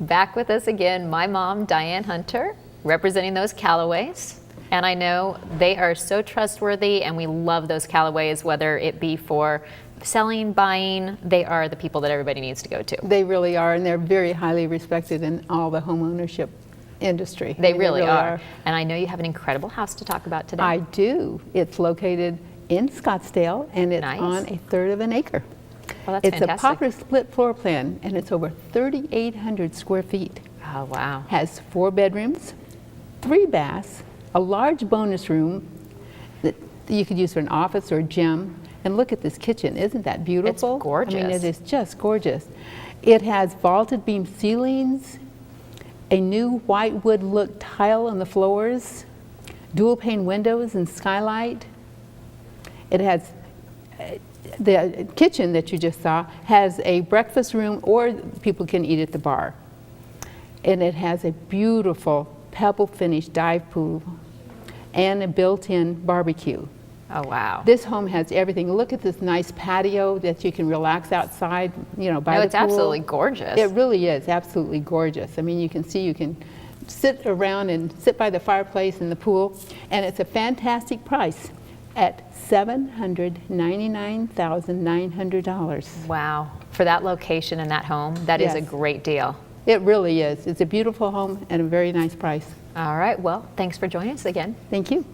Back with us again, my mom, Diane Hunter, representing those Callaways. And I know they are so trustworthy, and we love those Callaways, whether it be for selling, buying. They are the people that everybody needs to go to. They really are, and they're very highly respected in all the home ownership industry. They really are. And I know you have an incredible house to talk about today. I do. It's located in Scottsdale, and it's on a third of an acre. Well, that's it's fantastic. a proper split floor plan, and it's over 3,800 square feet. Oh, wow. Has 4 bedrooms, 3 baths, a large bonus room that you could use for an office or a gym. And look at this kitchen. Isn't that beautiful? It's gorgeous. I mean, it is just gorgeous. It has vaulted beam ceilings, a new white wood look tile on the floors, dual pane windows and skylight. It has the kitchen that you just saw has a breakfast room, or people can eat at the bar. And it has a beautiful pebble-finish dive pool and a built-in barbecue. Oh, wow. This home has everything. Look at this nice patio that you can relax outside, you know, by the pool. It's absolutely gorgeous. It really is absolutely gorgeous. I mean, you can see, you can sit around and sit by the fireplace in the pool, and it's a fantastic price at $799,900. Wow. For that location and that home, that is a great deal. It really is. It's a beautiful home and a very nice price. All right. Well, thanks for joining us again. Thank you.